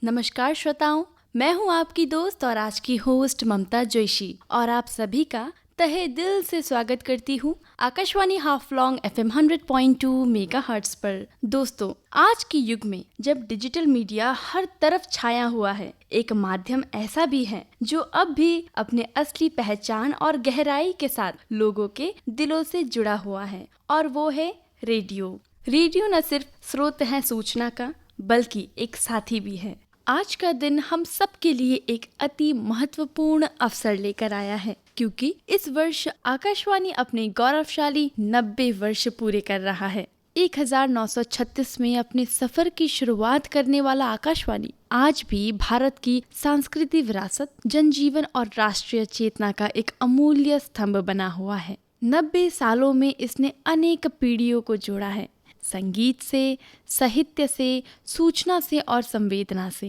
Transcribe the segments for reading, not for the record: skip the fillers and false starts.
नमस्कार श्रोताओं, मैं हूं आपकी दोस्त और आज की होस्ट ममता जोशी और आप सभी का तहे दिल से स्वागत करती हूं आकाशवाणी हाफलॉन्ग FM 100.2 मेगाहर्ट्ज पर। दोस्तों, आज के युग में जब डिजिटल मीडिया हर तरफ छाया हुआ है, एक माध्यम ऐसा भी है जो अब भी अपने असली पहचान और गहराई के साथ लोगों के दिलों से जुड़ा हुआ है, और वो है रेडियो। रेडियो न सिर्फ स्रोत है सूचना का, बल्कि एक साथी भी है। आज का दिन हम सब के लिए एक अति महत्वपूर्ण अवसर लेकर आया है, क्योंकि इस वर्ष आकाशवाणी अपने गौरवशाली 90 वर्ष पूरे कर रहा है। 1936 में अपने सफर की शुरुआत करने वाला आकाशवाणी आज भी भारत की सांस्कृतिक विरासत, जनजीवन और राष्ट्रीय चेतना का एक अमूल्य स्तंभ बना हुआ है। 90 सालों में इसने अनेक पीढ़ियों को जोड़ा है, संगीत से, साहित्य से, सूचना से और संवेदना से।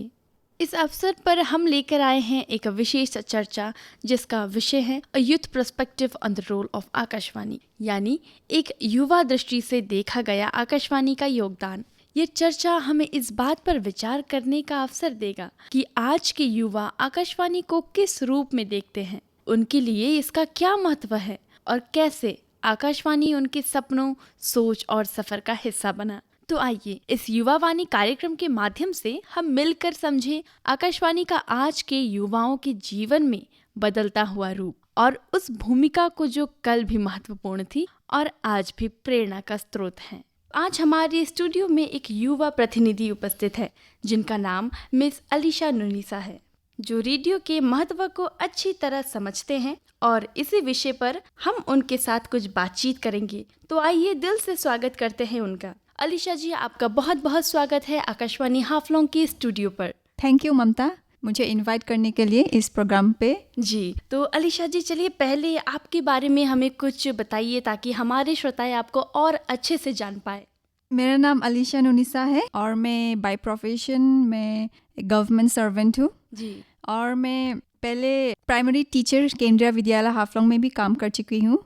इस अवसर पर हम लेकर आए हैं एक विशेष चर्चा जिसका विषय है a youth perspective on the role of Akashvani, यानी एक युवा दृष्टि से देखा गया आकाशवाणी का योगदान। ये चर्चा हमें इस बात पर विचार करने का अवसर देगा कि आज के युवा आकाशवाणी को किस रूप में देखते हैं, उनके लिए इसका क्या महत्व है और कैसे आकाशवाणी उनके सपनों, सोच और सफर का हिस्सा बना। तो आइए इस युवावाणी कार्यक्रम के माध्यम से हम मिलकर समझें आकाशवाणी का आज के युवाओं के जीवन में बदलता हुआ रूप और उस भूमिका को जो कल भी महत्वपूर्ण थी और आज भी प्रेरणा का स्रोत है। आज हमारे स्टूडियो में एक युवा प्रतिनिधि उपस्थित है जिनका नाम मिस अलीशा नुनीसा है, जो रेडियो के महत्व को अच्छी तरह समझते हैं, और इसी विषय पर हम उनके साथ कुछ बातचीत करेंगे। तो आइए दिल से स्वागत करते हैं उनका। अलीशा जी, आपका बहुत बहुत स्वागत है आकाशवाणी हाफलॉन्ग के स्टूडियो पर। थैंक यू ममता, मुझे इनवाइट करने के लिए इस प्रोग्राम पे। जी, तो अलीशा जी, चलिए पहले आपके बारे में हमें कुछ बताइए ताकि हमारे श्रोताएं आपको और अच्छे से जान पाए। मेरा नाम अलीशा नुनीसा है और मैं बाय प्रोफेशन में गवर्नमेंट सर्वेंट हूँ जी। और मैं पहले प्राइमरी टीचर केंद्रीय विद्यालय हाफलॉन्ग में भी काम कर चुकी हूँ।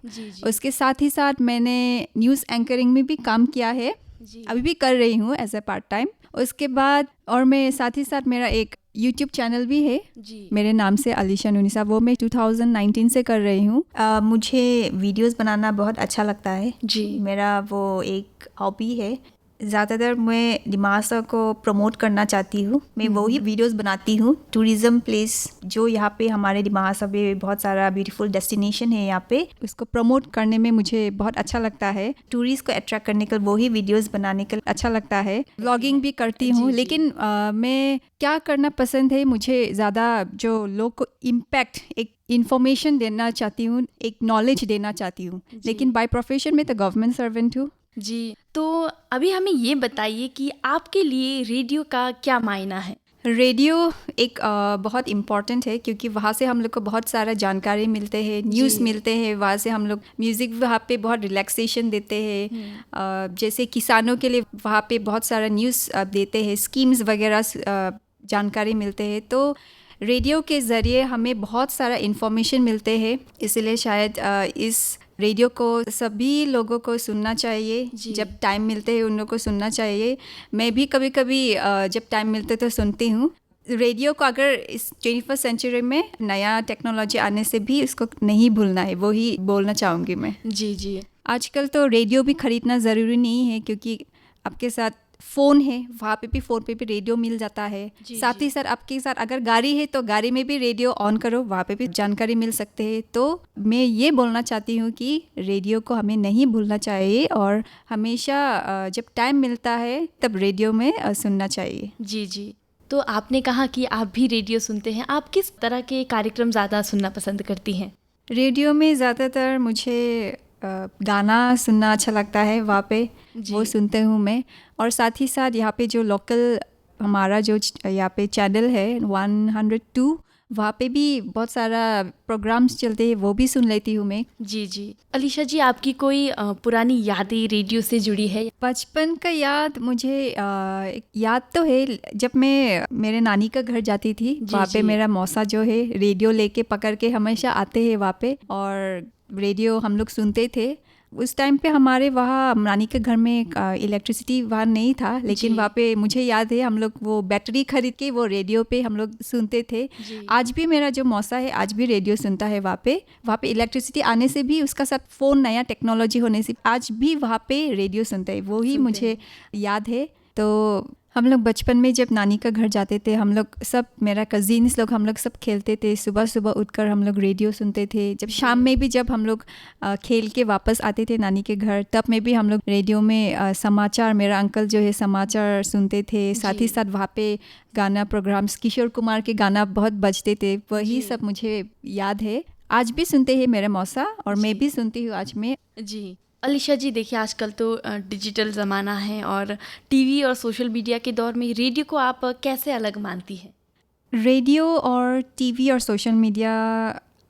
उसके साथ ही साथ मैंने न्यूज़ एंकरिंग में भी काम किया है, अभी भी कर रही हूँ एज ए पार्ट टाइम। उसके बाद और मैं साथ ही साथ मेरा एक यूट्यूब चैनल भी है जी। मेरे नाम से अलीशा नुनीसा, वो मैं 2019 से कर रही हूँ। मुझे वीडियोस बनाना बहुत अच्छा लगता है जी। मेरा वो एक हॉबी है। ज़्यादातर मैं डिमासा को प्रमोट करना चाहती हूँ, मैं वही वीडियोस बनाती हूँ। टूरिज़्म प्लेस जो यहाँ पे हमारे डिमासा में बहुत सारा ब्यूटीफुल डेस्टिनेशन है, यहाँ पे उसको प्रमोट करने में मुझे बहुत अच्छा लगता है। टूरिस्ट को अट्रैक्ट करने के लिए वही वीडियोस बनाने के लिए अच्छा लगता है। व्लॉगिंग भी करती हूँ, लेकिन मैं क्या करना पसंद है, मुझे ज़्यादा जो लोग को इम्पैक्ट, एक इन्फॉर्मेशन देना चाहती हूँ, एक नॉलेज देना चाहती हूँ। लेकिन बाय प्रोफेशन में तो गवर्नमेंट सर्वेंट हूँ। जी, तो अभी हमें ये बताइए कि आपके लिए रेडियो का क्या मायना है। रेडियो एक बहुत इम्पॉर्टेंट है, क्योंकि वहाँ से हम लोग को बहुत सारा जानकारी मिलते हैं, न्यूज़ मिलते हैं। वहाँ से हम लोग म्यूज़िक, वहाँ पे बहुत रिलैक्सेशन देते हैं। जैसे किसानों के लिए वहाँ पे बहुत सारा न्यूज़ देते हैं, स्कीम्स वगैरह जानकारी मिलते हैं। तो रेडियो के ज़रिए हमें बहुत सारा इन्फॉर्मेशन मिलते हैं, इसलिए शायद इस रेडियो को सभी लोगों को सुनना चाहिए। जब टाइम मिलते हैं उन लोगों को सुनना चाहिए। मैं भी कभी कभी जब टाइम मिलते तो सुनती हूँ रेडियो को। अगर इस 21st सेंचुरी में नया टेक्नोलॉजी आने से भी इसको नहीं भूलना है, वही बोलना चाहूँगी मैं। जी जी। आजकल तो रेडियो भी ख़रीदना ज़रूरी नहीं है, क्योंकि आपके साथ फ़ोन है, वहाँ पे भी फ़ोन पे भी रेडियो मिल जाता है। साथ ही साथ आपके साथ अगर गाड़ी है तो गाड़ी में भी रेडियो ऑन करो, वहाँ पे भी जानकारी मिल सकते हैं। तो मैं ये बोलना चाहती हूँ कि रेडियो को हमें नहीं भूलना चाहिए और हमेशा जब टाइम मिलता है तब रेडियो में सुनना चाहिए। जी जी। तो आपने कहा कि आप भी रेडियो सुनते हैं, आप किस तरह के कार्यक्रम ज़्यादा सुनना पसंद करती हैं? रेडियो में ज़्यादातर मुझे गाना सुनना अच्छा लगता है, वहाँ पे वो सुनते हूँ मैं। और साथ ही साथ यहाँ पे जो लोकल हमारा जो यहाँ पे चैनल है 102, वहाँ पे भी बहुत सारा प्रोग्राम्स चलते हैं, वो भी सुन लेती हूँ मैं। जी जी। अलीशा जी, आपकी कोई पुरानी यादें रेडियो से जुड़ी है? बचपन का याद मुझे एक याद तो है, जब मैं मेरे नानी का घर जाती थी, वहाँ पे मेरा मौसा जो है रेडियो लेके पकड़ के हमेशा आते हैं वहाँ पे, और रेडियो हम लोग सुनते थे। उस टाइम पे हमारे वहाँ नानी के घर में इलेक्ट्रिसिटी वहाँ नहीं था, लेकिन वहाँ पे मुझे याद है हम लोग वो बैटरी खरीद के वो रेडियो पे हम लोग सुनते थे। आज भी मेरा जो मौसा है आज भी रेडियो सुनता है वहाँ पे इलेक्ट्रिसिटी आने से भी, उसका साथ फ़ोन नया टेक्नोलॉजी होने से आज भी वहाँ पे रेडियो सुनते हैं, वो ही मुझे याद है। तो हम लोग बचपन में जब नानी का घर जाते थे, हम लोग सब, मेरा कज़िन्स लोग, हम लोग सब खेलते थे, सुबह सुबह उठकर हम लोग रेडियो सुनते थे। जब शाम में भी जब हम लोग खेल के वापस आते थे नानी के घर, तब में भी हम लोग रेडियो में समाचार, मेरा अंकल जो है समाचार सुनते थे, साथ ही साथ वहाँ पे गाना प्रोग्राम्स, किशोर कुमार के गाना बहुत बजते थे, वही सब मुझे याद है। आज भी सुनते हैं मेरे मौसा, और मैं भी सुनती हूँ आज में। जी अलीशा जी, देखिए आजकल तो डिजिटल ज़माना है और टीवी और सोशल मीडिया के दौर में रेडियो को आप कैसे अलग मानती हैं? रेडियो और टीवी और सोशल मीडिया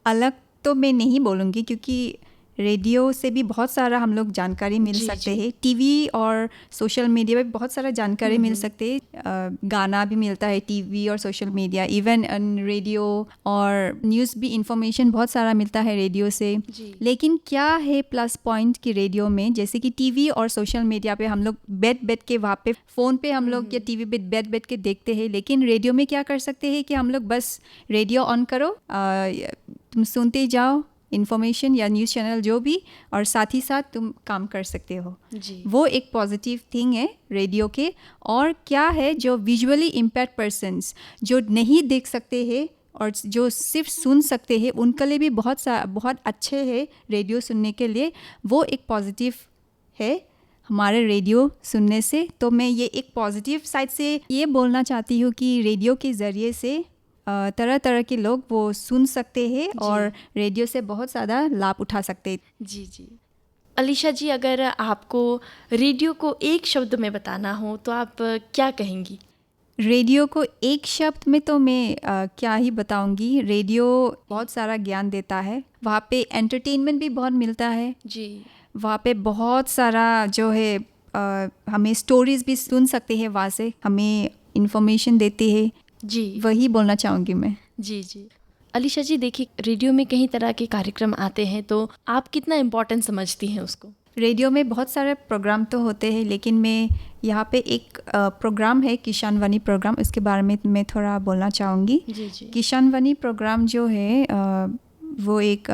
अलग तो मैं नहीं बोलूँगी, क्योंकि रेडियो से भी बहुत सारा हम लोग जानकारी मिल सकते हैं। टीवी और सोशल मीडिया पे बहुत सारा जानकारी मिल सकते हैं, गाना भी मिलता है टीवी और सोशल मीडिया, इवन रेडियो और न्यूज़ भी, इंफॉर्मेशन बहुत सारा मिलता है रेडियो से। लेकिन क्या है प्लस पॉइंट कि रेडियो में, जैसे कि टीवी और सोशल मीडिया पे हम लोग बैठ के वहाँ पे फ़ोन पे हम लोग या टीवी पे बैठ के देखते हैं, लेकिन रेडियो में क्या कर सकते हैं कि हम लोग बस रेडियो ऑन करो, तुम सुनते जाओ इन्फॉर्मेशन या न्यूज़ चैनल जो भी, और साथ ही साथ तुम काम कर सकते हो जी। वो एक पॉजिटिव थिंग है रेडियो के। और क्या है, जो विजुअली इम्पेयर्ड पर्सन्स जो नहीं देख सकते हैं और जो सिर्फ सुन सकते हैं, उनके लिए भी बहुत अच्छे है रेडियो सुनने के लिए, वो एक पॉजिटिव है हमारे रेडियो सुनने से। तो मैं ये एक पॉजिटिव साइड से ये बोलना चाहती हूँ कि रेडियो के ज़रिए से तरह तरह के लोग वो सुन सकते हैं और रेडियो से बहुत ज़्यादा लाभ उठा सकते हैं। जी जी। अलीशा जी, अगर आपको रेडियो को एक शब्द में बताना हो तो आप क्या कहेंगी? रेडियो को एक शब्द में तो मैं क्या ही बताऊंगी। रेडियो बहुत सारा ज्ञान देता है, वहाँ पे एंटरटेनमेंट भी बहुत मिलता है जी। वहाँ पे बहुत सारा जो है हमें स्टोरीज भी सुन सकते हैं, वहाँ से हमें इंफॉर्मेशन देती है। जी, वही बोलना चाहूँगी मैं। जी जी। अलीशा जी, देखिए रेडियो में कई तरह के कार्यक्रम आते हैं, तो आप कितना इम्पोर्टेंट समझती हैं उसको? रेडियो में बहुत सारे प्रोग्राम तो होते हैं, लेकिन मैं यहाँ पे एक प्रोग्राम है किसान वाणी प्रोग्राम, इसके बारे में मैं थोड़ा बोलना चाहूँगी। जी जी। किसान वाणी प्रोग्राम जो है वो एक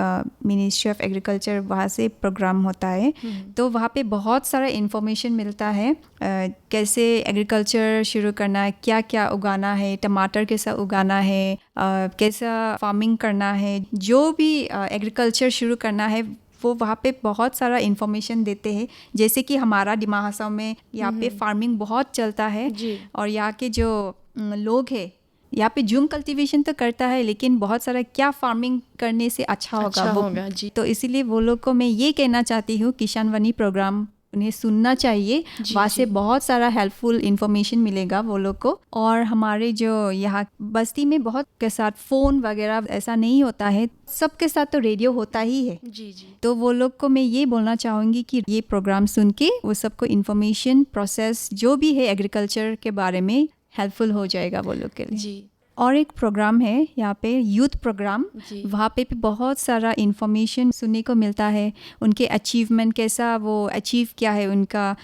मिनिस्ट्री ऑफ एग्रीकल्चर, वहाँ से प्रोग्राम होता है। तो वहाँ पे बहुत सारा इन्फॉर्मेशन मिलता है, कैसे एग्रीकल्चर शुरू करना है, क्या क्या उगाना है, टमाटर कैसा उगाना है, कैसा फार्मिंग करना है, जो भी एग्रीकल्चर शुरू करना है वो वहाँ पे बहुत सारा इन्फॉर्मेशन देते हैं। जैसे कि हमारा दिमाग हसाओं में यहाँ पे फार्मिंग बहुत चलता है, और यहाँ के जो लोग हैं यहाँ पे जूम कल्टीवेशन तो करता है, लेकिन बहुत सारा क्या फार्मिंग करने से अच्छा होगा जी। तो इसीलिए वो लोग को मैं ये कहना चाहती हूँ, किसान वाणी प्रोग्राम उन्हें सुनना चाहिए। वहाँ से बहुत सारा हेल्पफुल इन्फॉर्मेशन मिलेगा वो लोग को। और हमारे जो यहाँ बस्ती में बहुत के साथ फ़ोन वगैरह ऐसा नहीं होता है, सबके साथ तो रेडियो होता ही है। जी जी। तो वो लोग को मैं ये बोलना चाहूँगी कि ये प्रोग्राम सुन के वो सबको इन्फॉर्मेशन प्रोसेस जो भी है एग्रीकल्चर के बारे में हेल्पफुल हो जाएगा वो लोग के लिए। जी। और एक प्रोग्राम है यहाँ पे यूथ प्रोग्राम, वहाँ पे भी बहुत सारा इन्फॉर्मेशन सुनने को मिलता है, उनके अचीवमेंट कैसा वो अचीव किया है उनका,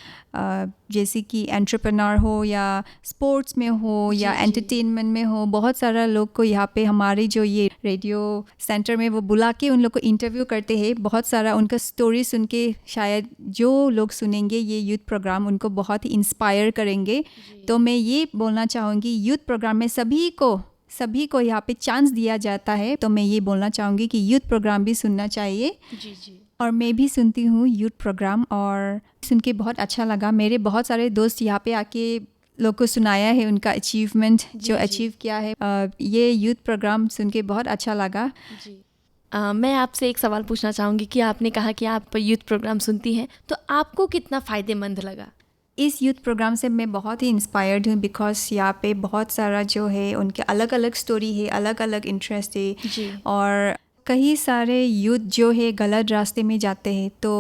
जैसे कि एंटरप्रेन्योर हो या स्पोर्ट्स में हो या एंटरटेनमेंट में हो। बहुत सारा लोग को यहाँ पे हमारे जो ये रेडियो सेंटर में वो बुला के उन लोग को इंटरव्यू करते हैं। बहुत सारा उनका स्टोरी सुन के शायद जो लोग सुनेंगे ये यूथ प्रोग्राम उनको बहुत ही इंस्पायर करेंगे। तो मैं ये बोलना चाहूँगी, यूथ प्रोग्राम में सभी को यहाँ पे चांस दिया जाता है। तो मैं ये बोलना चाहूँगी कि यूथ प्रोग्राम भी सुनना चाहिए। जी जी। और मैं भी सुनती हूँ यूथ प्रोग्राम और सुन के बहुत अच्छा लगा। मेरे बहुत सारे दोस्त यहाँ पे आके लोग को सुनाया है उनका अचीवमेंट जो अचीव किया है। ये यूथ प्रोग्राम सुन के बहुत अच्छा लगा। जी। मैं आपसे एक सवाल पूछना चाहूँगी कि आपने कहा कि आप यूथ प्रोग्राम सुनती हैं, तो आपको कितना फ़ायदेमंद लगा? इस यूथ प्रोग्राम से मैं बहुत ही इंस्पायर्ड हूँ, बिकॉज यहाँ पे बहुत सारा जो है उनके अलग अलग स्टोरी है, अलग अलग इंटरेस्ट है जी। और कई सारे यूथ जो है गलत रास्ते में जाते हैं तो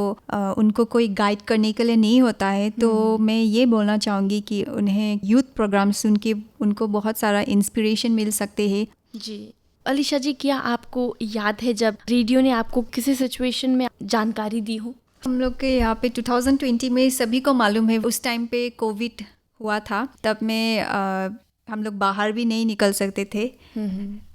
उनको कोई गाइड करने के लिए नहीं होता है। तो मैं ये बोलना चाहूँगी कि उन्हें यूथ प्रोग्राम सुन के उनको बहुत सारा इंस्पिरेशन मिल सकते हैं। जी। अलीशा जी, क्या आपको याद है जब रेडियो ने आपको किसी सिचुएशन में जानकारी दी हो? हम लोग के यहाँ पे 2020 में सभी को मालूम है उस टाइम पे कोविड हुआ था। तब में हम लोग बाहर भी नहीं निकल सकते थे।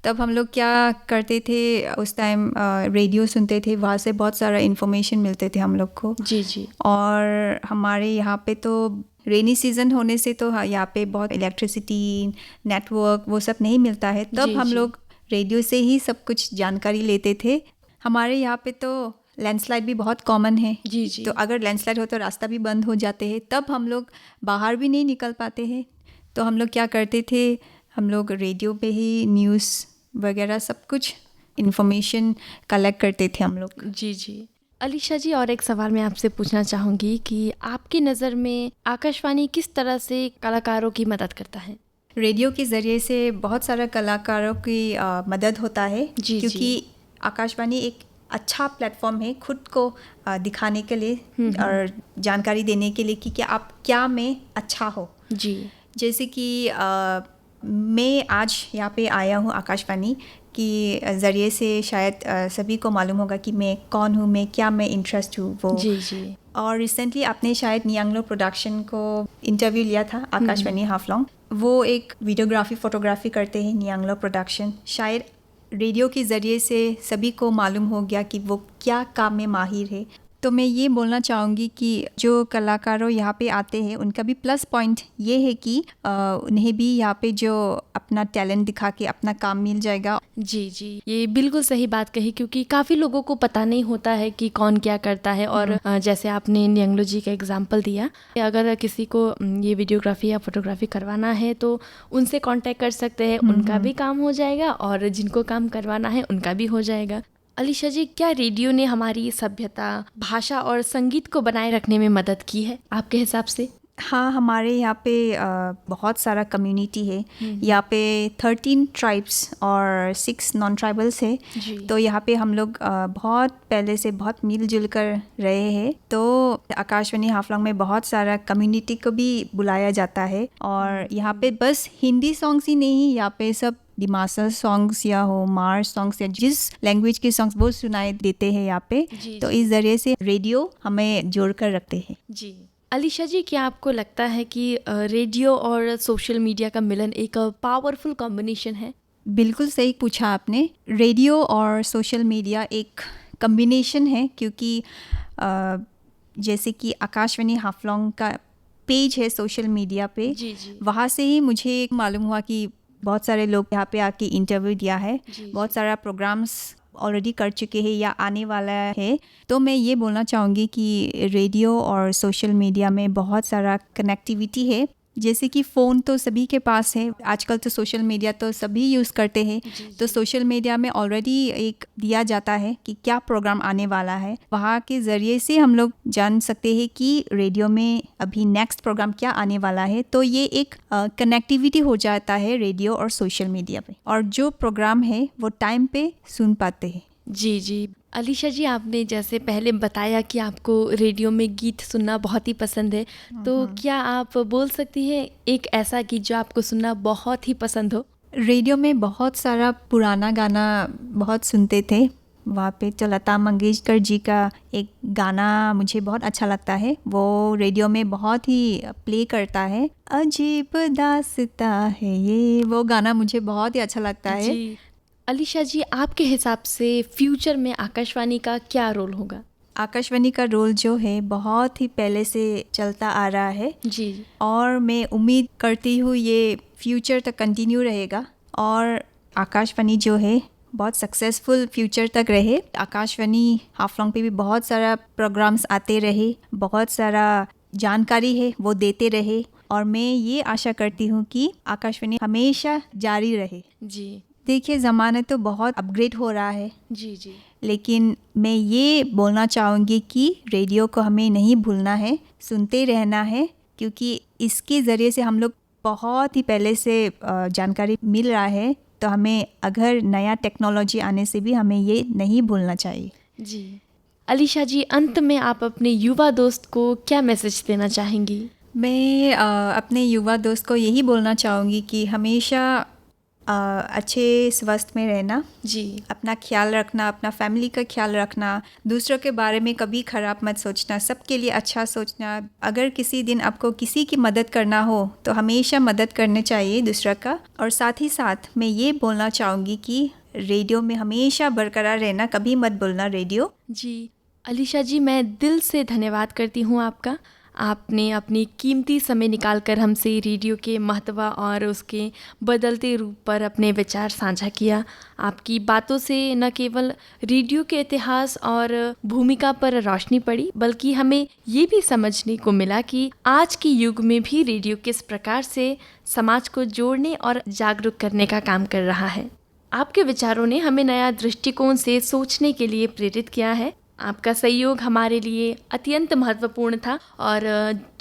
तब हम लोग क्या करते थे, उस टाइम रेडियो सुनते थे, वहाँ से बहुत सारा इन्फॉर्मेशन मिलते थे हम लोग को। जी जी। और हमारे यहाँ पे तो रेनी सीज़न होने से तो यहाँ पे बहुत इलेक्ट्रिसिटी, नेटवर्क वो सब नहीं मिलता है। तब हम लोग रेडियो से ही सब कुछ जानकारी लेते थे। हमारे यहाँ पे तो लैंडस्लाइड भी बहुत कॉमन है। जी जी। तो अगर लैंडस्लाइड हो तो रास्ता भी बंद हो जाते हैं, तब हम लोग बाहर भी नहीं निकल पाते हैं। तो हम लोग क्या करते थे, हम लोग रेडियो पे ही न्यूज़ वगैरह सब कुछ इन्फॉर्मेशन कलेक्ट करते थे हम लोग। जी जी। अलीशा जी, और एक सवाल मैं आपसे पूछना चाहूँगी कि आपकी नज़र में आकाशवाणी किस तरह से कलाकारों की मदद करता है? रेडियो के ज़रिए से बहुत सारा कलाकारों की मदद होता है। जी, क्योंकि जी। आकाशवाणी एक अच्छा प्लेटफॉर्म है खुद को दिखाने के लिए और जानकारी देने के लिए कि आप क्या में अच्छा हो। जी जैसे कि मैं आज यहाँ पे आया हूँ आकाशवाणी के ज़रिए से, शायद सभी को मालूम होगा कि मैं कौन हूँ, मैं क्या में इंटरेस्ट हूँ वो। जी जी। और रिसेंटली आपने शायद नियांगलो प्रोडक्शन को इंटरव्यू लिया था, आकाशवाणी हाफलोंग। वो एक वीडियोग्राफी फोटोग्राफी करते हैं नियांगलो प्रोडक्शन। शायद रेडियो के ज़रिए से सभी को मालूम हो गया कि वो क्या काम में माहिर है। तो मैं ये बोलना चाहूँगी कि जो कलाकारों यहाँ पे आते हैं उनका भी प्लस पॉइंट ये है कि उन्हें भी यहाँ पे जो अपना टैलेंट दिखा के अपना काम मिल जाएगा। जी जी, ये बिल्कुल सही बात कही, क्योंकि काफ़ी लोगों को पता नहीं होता है कि कौन क्या करता है। और जैसे आपने नियांगलो जी का एग्जांपल दिया, अगर किसी को ये वीडियोग्राफी या फोटोग्राफी करवाना है तो उनसे कांटेक्ट कर सकते हैं, उनका भी काम हो जाएगा और जिनको काम करवाना है उनका भी हो जाएगा। अलीशा जी, क्या रेडियो ने हमारी सभ्यता, भाषा और संगीत को बनाए रखने में मदद की है आपके हिसाब से? हाँ, हमारे यहाँ पे बहुत सारा कम्युनिटी है। यहाँ पे 13 ट्राइब्स और 6 नॉन ट्राइबल्स है। तो यहाँ पे हम लोग बहुत पहले से बहुत मिलजुल कर रहे हैं। तो आकाशवाणी हाफलोंग में बहुत सारा कम्युनिटी को भी बुलाया जाता है। और यहाँ पे बस हिंदी सॉन्ग्स ही नहीं, यहाँ पे सब डिमासा सॉन्ग्स या हो मार सॉन्ग्स या जिस लैंग्वेज के सॉन्ग्स वो सुनाई देते हैं यहाँ पे। तो इस जरिए से रेडियो हमें जोड़ कर रखते हैं। जी। अलीशा जी, क्या आपको लगता है कि रेडियो और सोशल मीडिया का मिलन एक पावरफुल कॉम्बिनेशन है? बिल्कुल सही पूछा आपने। रेडियो और सोशल मीडिया एक कॉम्बिनेशन है, क्योंकि जैसे कि आकाशवाणी हाफलोंग का पेज है सोशल मीडिया पे। जी जी। वहाँ से ही मुझे मालूम हुआ कि बहुत सारे लोग यहाँ पे आके इंटरव्यू दिया है। बहुत सारा प्रोग्राम्स ऑलरेडी कर चुके हैं या आने वाला है। तो मैं ये बोलना चाहूँगी कि रेडियो और सोशल मीडिया में बहुत सारा कनेक्टिविटी है। जैसे कि फ़ोन तो सभी के पास है आजकल, तो सोशल मीडिया तो सभी यूज़ करते हैं। तो सोशल मीडिया में ऑलरेडी एक दिया जाता है कि क्या प्रोग्राम आने वाला है। वहाँ के ज़रिए से हम लोग जान सकते हैं कि रेडियो में अभी नेक्स्ट प्रोग्राम क्या आने वाला है। तो ये एक कनेक्टिविटी हो जाता है रेडियो और सोशल मीडिया पे, और जो प्रोग्राम है वो टाइम पे सुन पाते हैं। जी जी। अलीशा जी, आपने जैसे पहले बताया कि आपको रेडियो में गीत सुनना बहुत ही पसंद है, तो क्या आप बोल सकती हैं एक ऐसा गीत जो आपको सुनना बहुत ही पसंद हो? रेडियो में बहुत सारा पुराना गाना बहुत सुनते थे। वहाँ पे तो लता मंगेशकर जी का एक गाना मुझे बहुत अच्छा लगता है। वो रेडियो में बहुत ही प्ले करता है, अजीब दास्ता है ये। वो गाना मुझे बहुत ही अच्छा लगता है। जी। अलीशा जी, आपके हिसाब से फ्यूचर में आकाशवाणी का क्या रोल होगा? आकाशवाणी का रोल जो है बहुत ही पहले से चलता आ रहा है जी। और मैं उम्मीद करती हूँ ये फ्यूचर तक कंटिन्यू रहेगा और आकाशवाणी जो है बहुत सक्सेसफुल फ्यूचर तक रहे। आकाशवाणी हाफलोंग पे भी बहुत सारा प्रोग्राम्स आते रहे, बहुत सारा जानकारी है वो देते रहे, और मैं ये आशा करती हूँ कि आकाशवाणी हमेशा जारी रहे। जी। देखिए, ज़माना तो बहुत अपग्रेड हो रहा है। जी जी। लेकिन मैं ये बोलना चाहूँगी कि रेडियो को हमें नहीं भूलना है, सुनते रहना है, क्योंकि इसके ज़रिए से हम लोग बहुत ही पहले से जानकारी मिल रहा है। तो हमें अगर नया टेक्नोलॉजी आने से भी हमें ये नहीं भूलना चाहिए। जी। अलीशा जी, अंत में आप अपने युवा दोस्त को क्या मैसेज देना चाहेंगी? मैं अपने युवा दोस्त को यही बोलना चाहूँगी कि हमेशा अच्छे स्वस्थ में रहना, जी अपना ख्याल रखना, अपना फैमिली का ख्याल रखना, दूसरों के बारे में कभी खराब मत सोचना, सबके लिए अच्छा सोचना। अगर किसी दिन आपको किसी की मदद करना हो तो हमेशा मदद करनी चाहिए दूसरा का। और साथ ही साथ मैं ये बोलना चाहूँगी कि रेडियो में हमेशा बरकरार रहना, कभी मत बोलना रेडियो। जी अलीशा जी, मैं दिल से धन्यवाद करती हूँ आपका। आपने अपनी कीमती समय निकालकर हमसे रेडियो के महत्व और उसके बदलते रूप पर अपने विचार साझा किया। आपकी बातों से न केवल रेडियो के इतिहास और भूमिका पर रोशनी पड़ी, बल्कि हमें ये भी समझने को मिला कि आज के युग में भी रेडियो किस प्रकार से समाज को जोड़ने और जागरूक करने का काम कर रहा है। आपके विचारों ने हमें नया दृष्टिकोण से सोचने के लिए प्रेरित किया है। आपका सहयोग हमारे लिए अत्यंत महत्वपूर्ण था और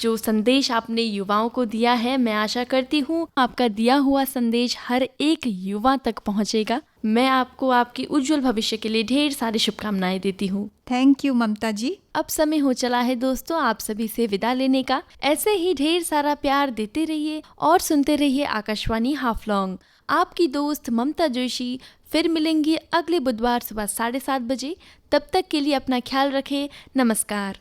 जो संदेश आपने युवाओं को दिया है, मैं आशा करती हूँ आपका दिया हुआ संदेश हर एक युवा तक पहुँचेगा। मैं आपको आपके उज्जवल भविष्य के लिए ढेर सारी शुभकामनाएं देती हूँ। थैंक यू ममता जी। अब समय हो चला है दोस्तों आप सभी से विदा लेने का। ऐसे ही ढेर सारा प्यार देते रहिए और सुनते रहिए आकाशवाणी हाफलॉन्ग। आपकी दोस्त ममता जोशी फिर मिलेंगी अगले बुधवार सुबह 7:30 बजे। तब तक के लिए अपना ख्याल रखें। नमस्कार।